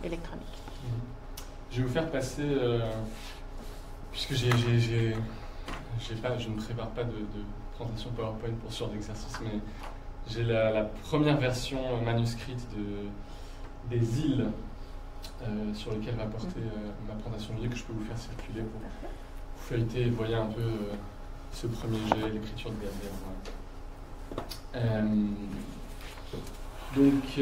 électronique. Je vais vous faire passer, puisque je ne prépare pas de présentation PowerPoint pour ce genre d'exercice, mais j'ai la première version manuscrite des îles sur lesquelles va porter ma présentation vidéo, que je peux vous faire circuler pour feuilleter et voyez un peu ce premier jet, l'écriture de Gabriel. Donc,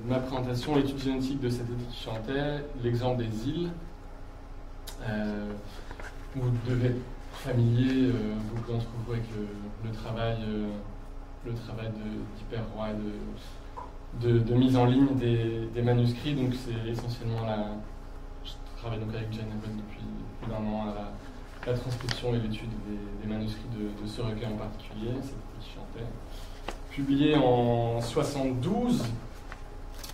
ma présentation, l'étude génétique de cette étude qui chantait, l'exemple des îles. Vous devez être familier, beaucoup d'entre vous, avec le travail d'Hyperroy et de mise en ligne des manuscrits. Donc, c'est essentiellement je travaille donc avec Jane Abbott depuis plus d'un an à la transcription et l'étude des manuscrits de ce recueil en particulier, cette étude qui chantait. Publié en 72,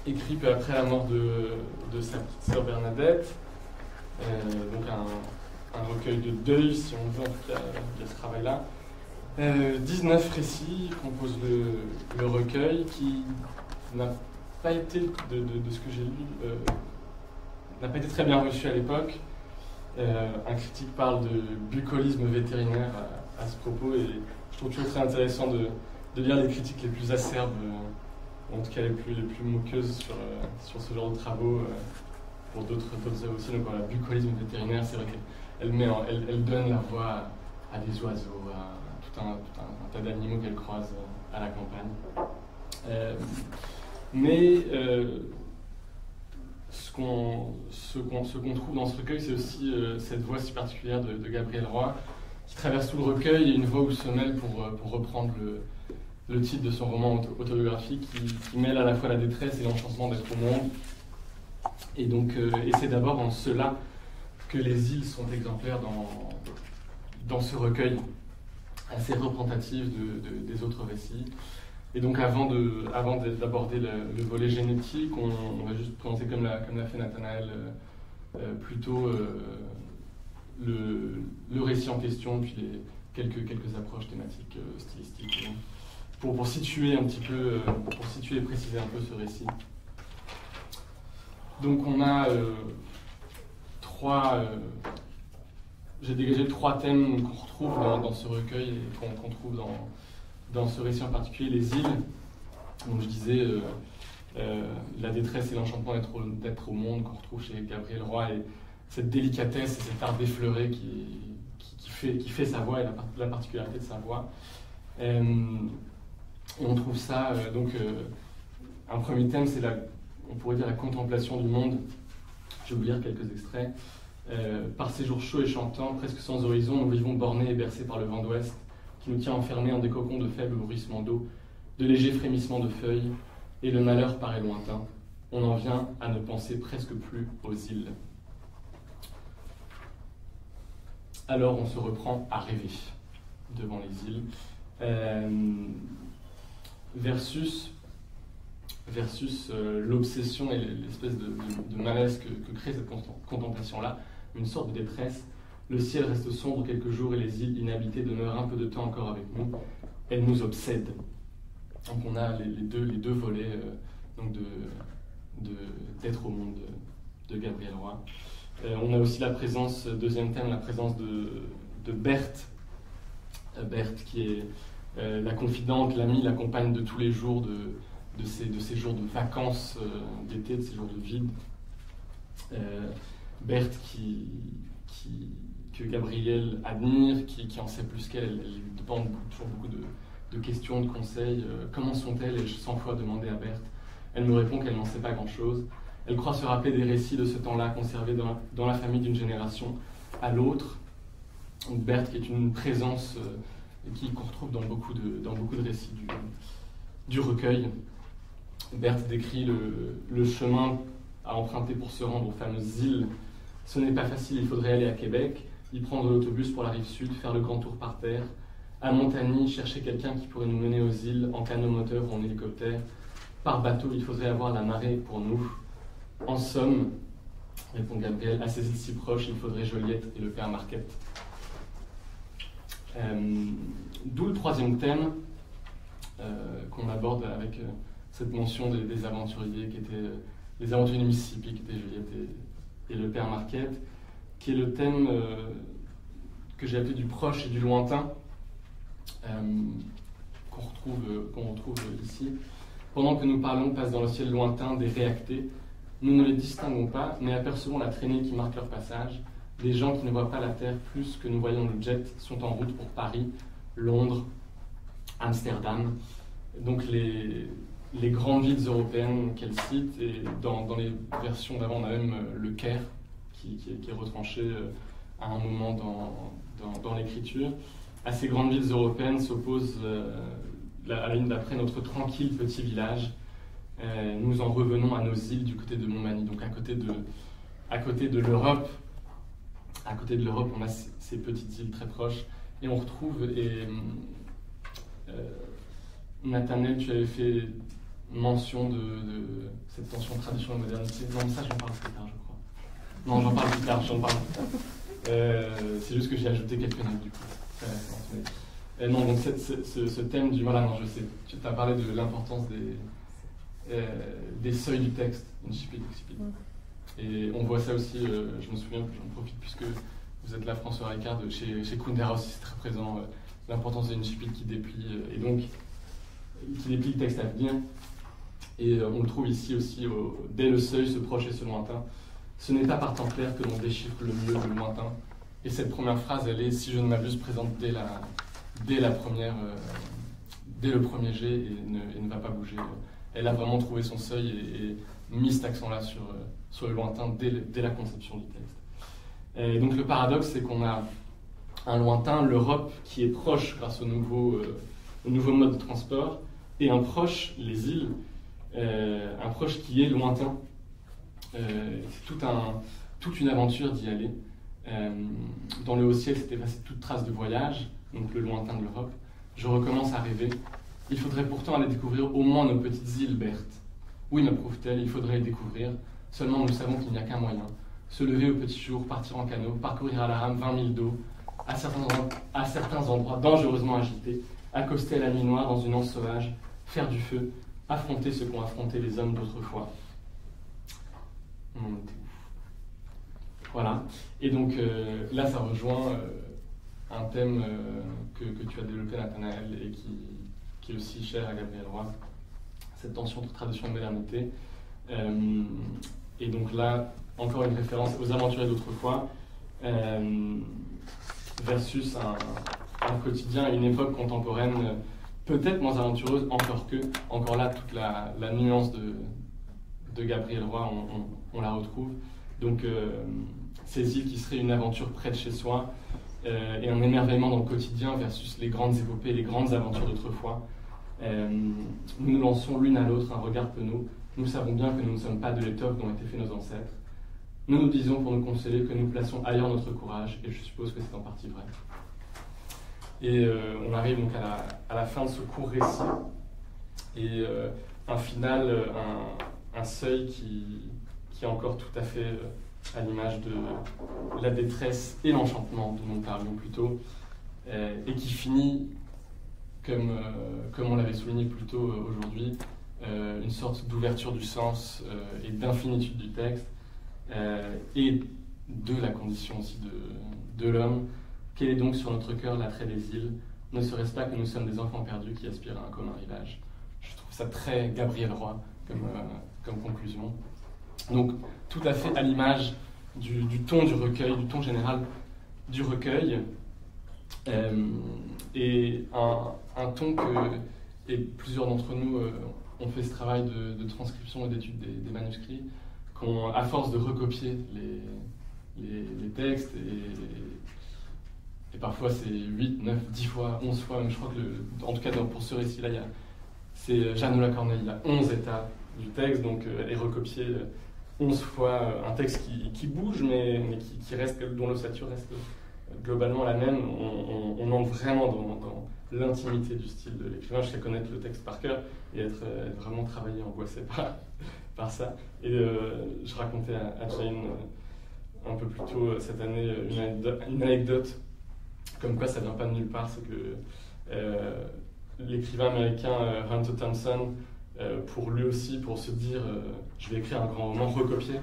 écrit peu après la mort de sa petite sœur Bernadette, donc un recueil de deuil, si on veut, en tout cas, il y a ce travail-là. 19 récits composent le recueil, qui n'a pas été, de ce que j'ai lu, n'a pas été très bien reçu à l'époque. Un critique parle de bucolisme vétérinaire à ce propos, et je trouve toujours très intéressant de lire les critiques les plus acerbes, en tout cas les plus moqueuses sur ce genre de travaux, pour d'autres œuvres aussi. Donc voilà, bucolisme vétérinaire, c'est vrai qu'elle donne la voix à des oiseaux, à tout un tas d'animaux qu'elle croise à la campagne. Ce qu'on trouve dans ce recueil, c'est aussi cette voix si particulière de Gabriel Roy, qui traverse tout le recueil, et une voix où se mêle, pour reprendre le titre de son roman autobiographique, qui mêle à la fois la détresse et l'enchantement d'être au monde. Et donc, et c'est d'abord en cela que les îles sont exemplaires dans ce recueil, assez représentatif des autres récits. Et donc, avant d'aborder le volet génétique, on va juste présenter, comme l'a fait Nathanaël, plutôt le récit en question, puis quelques approches thématiques, stylistiques, pour situer un petit peu, pour situer et préciser un peu ce récit. Donc on a j'ai dégagé 3 thèmes qu'on retrouve dans ce recueil et qu'on trouve dans ce récit en particulier, les îles. Donc je disais la détresse et l'enchantement d'être au monde, qu'on retrouve chez Gabriel Roy, et cette délicatesse et cet art d'effleurer qui fait sa voix et la particularité de sa voix. Et on trouve ça, un premier thème, c'est on pourrait dire la contemplation du monde. Je vais vous lire quelques extraits. Par ces jours chauds et chantants, presque sans horizon, nous vivons bornés et bercés par le vent d'ouest, qui nous tient enfermés en des cocons de faibles bruissements d'eau, de légers frémissements de feuilles, et le malheur paraît lointain. On en vient à ne penser presque plus aux îles. Alors on se reprend à rêver devant les îles. Versus l'obsession et l'espèce de malaise que crée cette contemplation-là, une sorte de détresse. Le ciel reste sombre quelques jours et les îles inhabitées demeurent un peu de temps encore avec nous. Elles nous obsèdent. Donc on a les deux volets d'être au monde de Gabriel Roy. On a aussi la présence, deuxième thème, la présence de Berthe. Berthe qui est la confidente, l'amie, la compagne de tous les jours de ces jours de vacances d'été, de ces jours de vide. Berthe que Gabriel admire, qui en sait plus qu'elle. Elle lui demande toujours beaucoup de questions, de conseils. Comment sont-elles? Et 100 fois demandé à Berthe. Elle me répond qu'elle n'en sait pas grand-chose. Elle croit se rappeler des récits de ce temps-là, conservés dans la famille d'une génération à l'autre. Berthe qui est une présence qu'on retrouve dans beaucoup de récits du recueil. Berthe décrit le chemin à emprunter pour se rendre aux fameuses îles. Ce n'est pas facile, il faudrait aller à Québec, y prendre l'autobus pour la rive sud, faire le grand tour par terre. À Montagny, chercher quelqu'un qui pourrait nous mener aux îles en canot moteur ou en hélicoptère. Par bateau, il faudrait avoir la marée pour nous. En somme, répond Gabriel, à ces îles si proches, il faudrait Joliette et le père Marquette. D'où le troisième thème qu'on aborde avec cette mention des aventuriers qui étaient les aventures du Mississippi, qui était Juliette et le père Marquette, qui est le thème que j'ai appelé du proche et du lointain, qu'on retrouve ici. Pendant que nous parlons, passent dans le ciel lointain des réactés. Nous ne les distinguons pas, mais apercevons la traînée qui marque leur passage. Des gens qui ne voient pas la Terre plus que nous voyons le jet sont en route pour Paris, Londres, Amsterdam. Donc les grandes villes européennes qu'elle cite, et dans les versions d'avant, on a même le Caire qui est retranché à un moment dans l'écriture. À ces grandes villes européennes s'oppose à la ligne d'après notre tranquille petit village. Nous en revenons à nos îles du côté de Montmagny, donc à côté de l'Europe. À côté de l'Europe, on a ces petites îles très proches, et on retrouve, Nathanaël, tu avais fait mention de cette tension tradition et modernité. Non, mais ça, j'en parle plus tard, je crois. Non, j'en parle plus tard, c'est juste que j'ai ajouté quelques notes, du coup. Non, donc ce thème du... Voilà, non, je sais. Tu as parlé de l'importance des seuils du texte, incipit, excipit. Et on voit ça aussi, je me souviens, j'en profite puisque vous êtes là, François Ricard, chez Kundera aussi, c'est très présent, l'importance de incipit qui déplie, et donc qui déplie le texte à venir. Et on le trouve ici aussi, dès le seuil, ce proche et ce lointain. Ce n'est pas par temps clair que l'on déchiffre le mieux le lointain. Et cette première phrase, elle est, si je ne m'abuse, présente dès le premier jet et ne va pas bouger. Elle a vraiment trouvé son seuil et mis cet accent-là sur le lointain dès la conception du texte. Et donc le paradoxe, c'est qu'on a un lointain, l'Europe, qui est proche grâce au nouveau mode de transport, et un proche, les îles, un proche qui est lointain. C'est toute une aventure d'y aller. Dans le haut ciel, s'est effacée toute trace de voyage, donc le lointain de l'Europe. Je recommence à rêver. Il faudrait pourtant aller découvrir au moins nos petites îles, Berthe. Oui, m'approuve-t-elle, il faudrait les découvrir. Seulement, nous savons qu'il n'y a qu'un moyen. Se lever au petit jour, partir en canot, parcourir à la rame 20 000 d'eau, à certains endroits dangereusement agités, accoster à la nuit noire dans une anse sauvage, faire du feu, affronter ce qu'ont affronté les hommes d'autrefois. Voilà. Et donc là, ça rejoint un thème que tu as développé, Nathanaël, et qui est aussi cher à Gabriel Roy, cette tension entre tradition et modernité. Et donc là, encore une référence aux aventuriers d'autrefois, versus un quotidien et une époque contemporaine peut-être moins aventureuse, encore là, toute la nuance de Gabriel Roy, on la retrouve. Donc ces îles qui seraient une aventure près de chez soi, et un émerveillement dans le quotidien versus les grandes épopées, les grandes aventures d'autrefois. Nous nous lançons l'une à l'autre un regard penaud. Nous savons bien que nous ne sommes pas de l'étoffe dont étaient faits nos ancêtres. Nous nous disons pour nous consoler que nous plaçons ailleurs notre courage, et je suppose que c'est en partie vrai. Et on arrive donc à la fin de ce court récit, et un final, un seuil qui est encore tout à fait à l'image de la détresse et l'enchantement dont nous parlions plus tôt, et qui finit, comme on l'avait souligné plus tôt aujourd'hui, une sorte d'ouverture du sens et d'infinitude du texte, et de la condition aussi de l'homme. Quel est donc sur notre cœur l'attrait des îles? Ne serait-ce pas que nous sommes des enfants perdus qui aspirent à un commun rivage? Je trouve ça très Gabriel Roy comme conclusion. Donc tout à fait à l'image du ton du recueil, du ton général du recueil, et un ton et plusieurs d'entre nous ont fait ce travail de transcription et d'étude des manuscrits, à force de recopier les textes, et parfois c'est 8, 9, 10 fois, 11 fois, mais je crois que, en tout cas pour ce récit-là, c'est Jeanne Lacorneille, il y a 11 étapes du texte, donc est recopié 11 fois un texte qui bouge, mais qui reste, dont l'ossature reste globalement la même. On entre vraiment dans l'intimité du style de l'écrivain, jusqu'à connaître le texte par cœur et être vraiment travaillé, angoissé par ça. Et je racontais à Jane un peu plus tôt cette année une anecdote comme quoi ça vient pas de nulle part. C'est que l'écrivain américain Hunter Thompson pour lui aussi, pour se dire je vais écrire un grand roman, recopier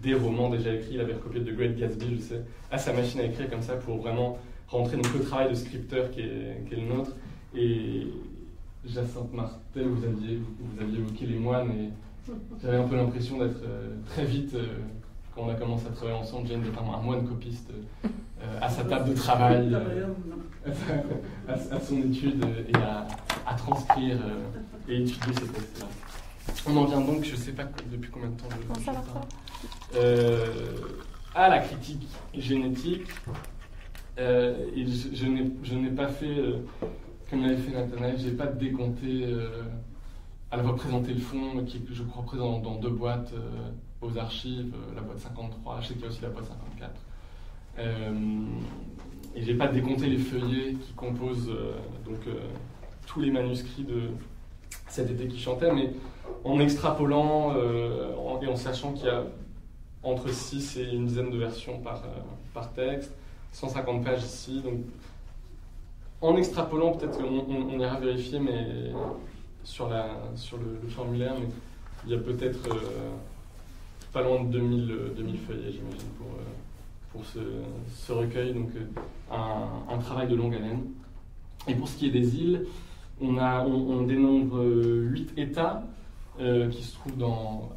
des romans déjà écrits. Il avait recopié The Great Gatsby, je sais, à sa machine à écrire comme ça pour vraiment rentrer dans le travail de scripteur qui est le nôtre. Et Jacinthe Martel, vous aviez évoqué les moines, et j'avais un peu l'impression d'être très vite, quand on a commencé à travailler ensemble, Jane d'être un moine copiste à sa table de travail, à son étude et à transcrire et étudier ces textes-là. On en vient donc, je ne sais pas depuis combien de temps à la critique génétique. Et je n'ai pas fait, comme l'avait fait Nathanaël, je n'ai pas décompté, à représenter le fond, qui est, je crois, présent dans 2 boîtes aux archives, la boîte 53, je sais qu'il y a aussi la boîte 54. Et je n'ai pas décompté les feuillets qui composent tous les manuscrits de Cet été qui chantait, mais en extrapolant et en sachant qu'il y a entre 6 et une dizaine de versions par texte, 150 pages ici, donc en extrapolant, peut-être qu'on ira vérifier, mais sur le formulaire, mais il y a peut-être pas loin de 2000 feuillets, j'imagine, pour ce recueil, donc un travail de longue haleine. Et pour ce qui est des îles, on dénombre 8 États qui se trouvent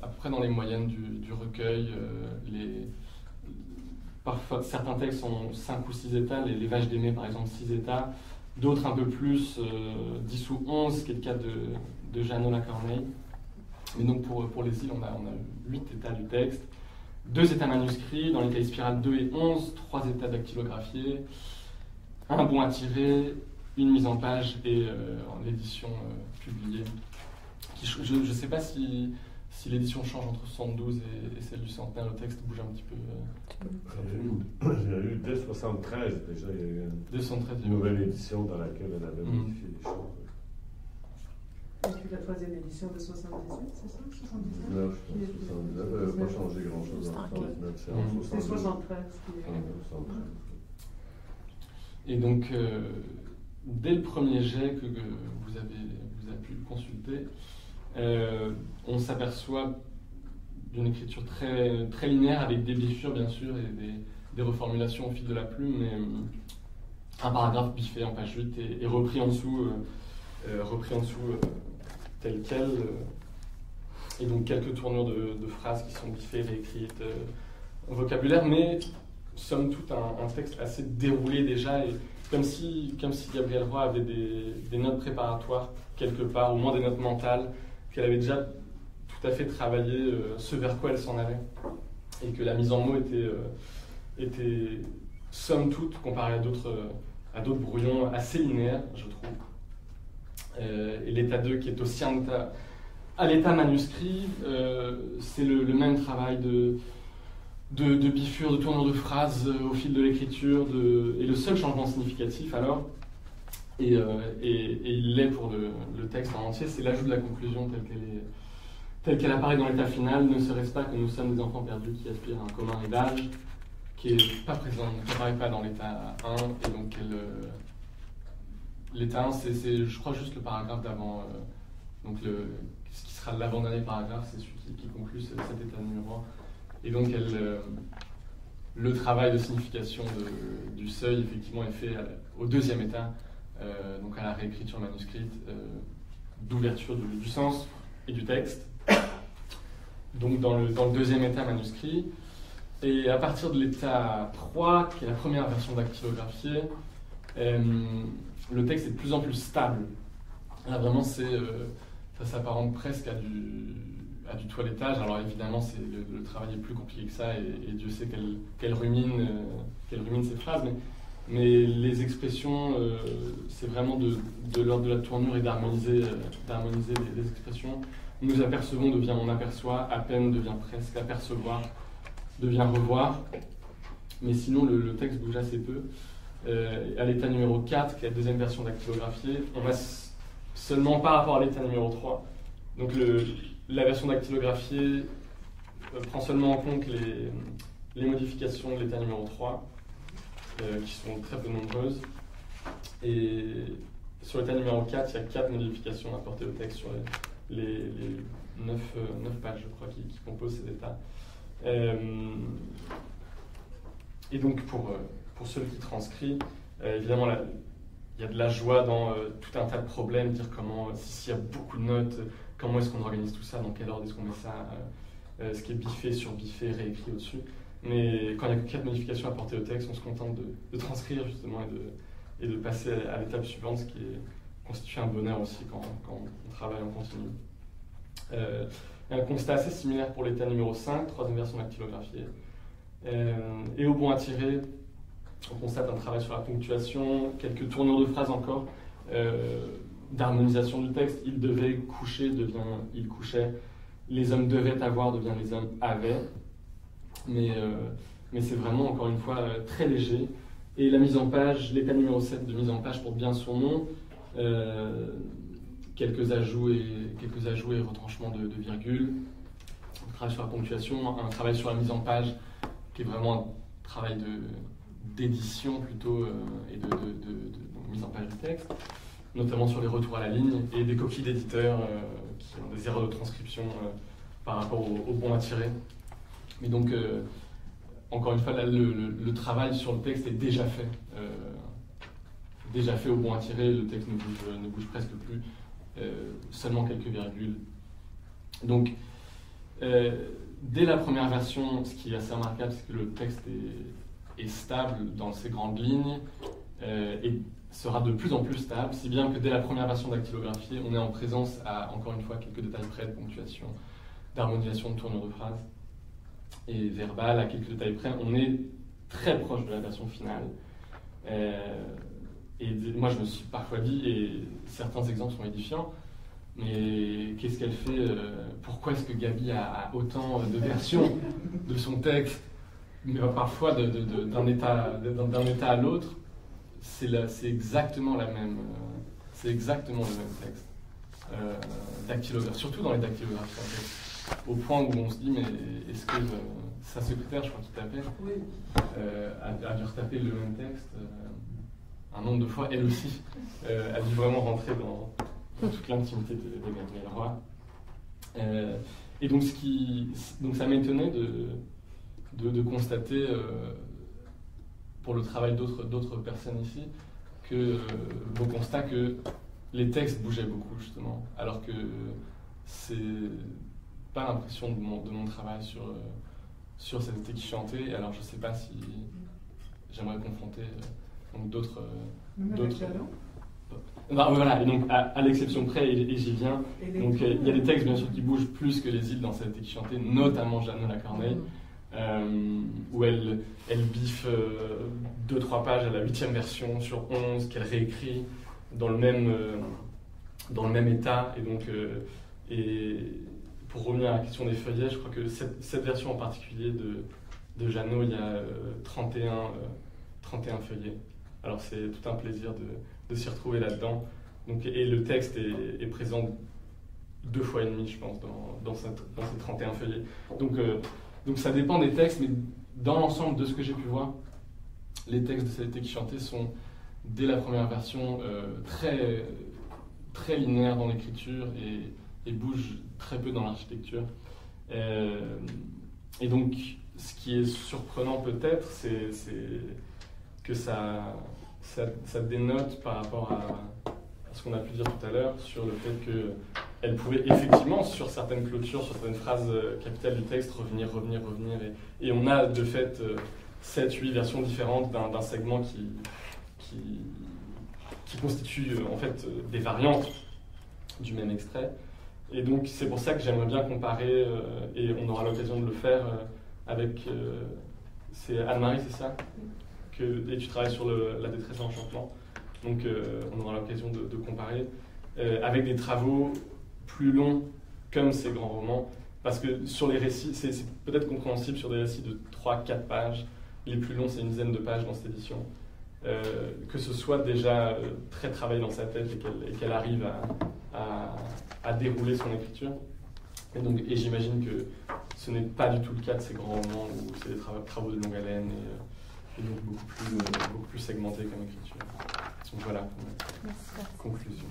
à peu près dans les moyennes du recueil. Parfois, certains textes ont 5 ou 6 États, les Vaches d'Aimée par exemple 6 États, d'autres un peu plus, 10 ou 11, qui est le cas de Jeannot Lacorneille. Mais donc pour les îles, on a 8 États du texte, 2 États manuscrits, dans les cahiers Spirale 2 et 11, 3 États dactylographiés, un bon à tirer, une mise en page et l'édition publiée. Je ne sais pas si l'édition change entre 72 et celle du centenaire, le texte bouge un petit peu. J'ai eu dès 73 déjà, il y a eu une nouvelle édition dans laquelle elle avait modifié des choses. Et puis la 3e édition de 78, c'est ça? 79? Non, je pense 79, elle n'avait pas changé grand-chose en 79, c'est en 73. C'est 73. Et Et donc, dès le premier jet que vous avez pu consulter, on s'aperçoit d'une écriture très, très linéaire, avec des biffures bien sûr et des reformulations au fil de la plume, mais un paragraphe biffé en page 8 et repris en dessous tel quel, et donc quelques tournures de phrases qui sont biffées, réécrites, vocabulaire, mais somme toute un texte assez déroulé déjà, et comme si Gabrielle Roy avait des notes préparatoires quelque part, au moins des notes mentales, qu'elle avait déjà tout à fait travaillé ce vers quoi elle s'en allait, et que la mise en mots était somme toute, comparée à d'autres brouillons, assez linéaire, je trouve. Et l'état 2, qui est aussi à l'état manuscrit, c'est le même travail de biffure, de tournure de phrases au fil de l'écriture, et le seul changement significatif alors, et il l'est pour le texte en entier, c'est l'ajout de la conclusion telle qu'elle apparaît dans l'état final. Ne serait-ce pas que nous sommes des enfants perdus qui aspirent à un commun héritage, qui n'est pas présent, qui n'apparaît pas dans l'état 1, et donc l'état 1, c'est je crois juste le paragraphe d'avant, donc ce qui sera l'avant-dernier paragraphe, c'est celui qui conclut cet état numéro 1. Et donc le travail de signification du seuil, effectivement, est fait au 2e état, donc à la réécriture manuscrite, d'ouverture du sens et du texte, donc dans le 2e état manuscrit. Et à partir de l'état 3, qui est la première version dactylographiée, le texte est de plus en plus stable. Là, vraiment, ça s'apparente presque à du toilettage. Alors évidemment, le travail est plus compliqué que ça, et Dieu sait qu'elle rumine ses phrases, mais les expressions, c'est vraiment de l'ordre de la tournure et d'harmoniser les expressions. Nous apercevons devient on aperçoit, à peine devient presque apercevoir, devient revoir, mais sinon le texte bouge assez peu. À l'état numéro 4, qui est la 2e version dactylographiée, on va seulement par rapport à l'état numéro 3. Donc la version dactylographiée prend seulement en compte les modifications de l'état numéro 3, qui sont très peu nombreuses. Et sur l'état numéro 4, il y a 4 modifications apportées au texte les 9 pages, je crois, qui composent cet état. Et donc, pour celui qui transcrit, évidemment, il y a de la joie dans tout un tas de problèmes, dire s'il y a beaucoup de notes, comment est-ce qu'on organise tout ça, dans quel ordre est-ce qu'on met ça, ce qui est biffé, surbiffé, réécrit au-dessus. Mais quand il n'y a que 4 modifications apportées au texte, on se contente de transcrire justement et de passer à l'étape suivante, ce qui constitue un bonheur aussi quand on travaille en continu. Un constat assez similaire pour l'état numéro 5, troisième version dactylographiée. Et au bon à tirer, on constate un travail sur la ponctuation, quelques tournures de phrases encore, d'harmonisation du texte. Il devait coucher devient il couchait, les hommes devaient avoir devient les hommes avaient. Mais c'est vraiment, encore une fois, très léger. Et la mise en page, l'état numéro 7 de mise en page porte bien son nom. Quelques ajouts et retranchements de virgules. Un travail sur la ponctuation, un travail sur la mise en page, qui est vraiment un travail d'édition plutôt et de mise en page du texte, notamment sur les retours à la ligne et des coquilles d'éditeurs qui ont des erreurs de transcription par rapport au bon à tirer. Mais donc, encore une fois, là, le travail sur le texte est déjà fait au bon à tirer, le texte ne bouge presque plus, seulement quelques virgules. Donc, dès la première version, ce qui est assez remarquable, c'est que le texte est stable dans ses grandes lignes et sera de plus en plus stable, si bien que dès la première version dactylographiée, on est en présence à, encore une fois, quelques détails près de ponctuation, d'harmonisation de tournure de phrases et verbal, à quelques détails près, on est très proche de la version finale. Et moi, je me suis parfois dit, et certains exemples sont édifiants, mais qu'est-ce qu'elle fait pourquoi est-ce que Gabi a autant de versions de son texte, mais parfois d'un état à l'autre, c'est exactement le même texte. Dactylographe, surtout dans les dactylographies, en fait. Au point où on se dit, mais est-ce que sa secrétaire, je crois qu'il tapait, a dû retaper le même texte un nombre de fois, elle aussi, a dû vraiment rentrer dans toute l'intimité de Gabriel Roy. Et donc, ça m'a étonné de constater, pour le travail d'autres personnes ici, vos constats que les textes bougeaient beaucoup, justement, alors que c'est pas l'impression de mon travail sur cette été qui chantait. Alors, je sais pas si j'aimerais confronter d'autres. Voilà, et donc à l'exception près, et j'y viens, donc il y a des textes bien sûr qui bougent plus que les îles dans cette été qui chantait, notamment Jeannot Lacorneille, où elle biffe 2-3 pages à la 8e version sur 11 qu'elle réécrit dans le même état. Et donc, pour revenir à la question des feuillets, je crois que cette version en particulier de Jeannot, il y a 31 feuillets. Alors c'est tout un plaisir de s'y retrouver là-dedans. Donc, et le texte est présent 2 fois et demi, je pense, dans ces 31 feuillets. Donc ça dépend des textes, mais dans l'ensemble de ce que j'ai pu voir, les textes de cette été qui chantait sont, dès la première version, très, très linéaires dans l'écriture et bougent très peu dans l'architecture. Et donc, ce qui est surprenant peut-être, c'est que ça dénote par rapport à ce qu'on a pu dire tout à l'heure sur le fait qu'elle pouvait effectivement, sur certaines clôtures, sur certaines phrases capitales du texte, revenir. Et on a de fait 7-8 versions différentes d'un segment qui constitue en fait des variantes du même extrait. Et donc c'est pour ça que j'aimerais bien comparer, et on aura l'occasion de le faire avec... c'est Anne-Marie, c'est ça ? Et tu travailles sur la détresse en enchantement. Donc on aura l'occasion de comparer avec des travaux plus longs comme ces grands romans, parce que sur les récits, c'est peut-être compréhensible sur des récits de 3-4 pages, les plus longs c'est une dizaine de pages dans cette édition, que ce soit déjà très travaillé dans sa tête et qu'elle arrive à dérouler son écriture. Et j'imagine que ce n'est pas du tout le cas de ces grands romans où c'est des travaux de longue haleine et donc beaucoup plus segmenté comme écriture. Donc voilà, conclusion.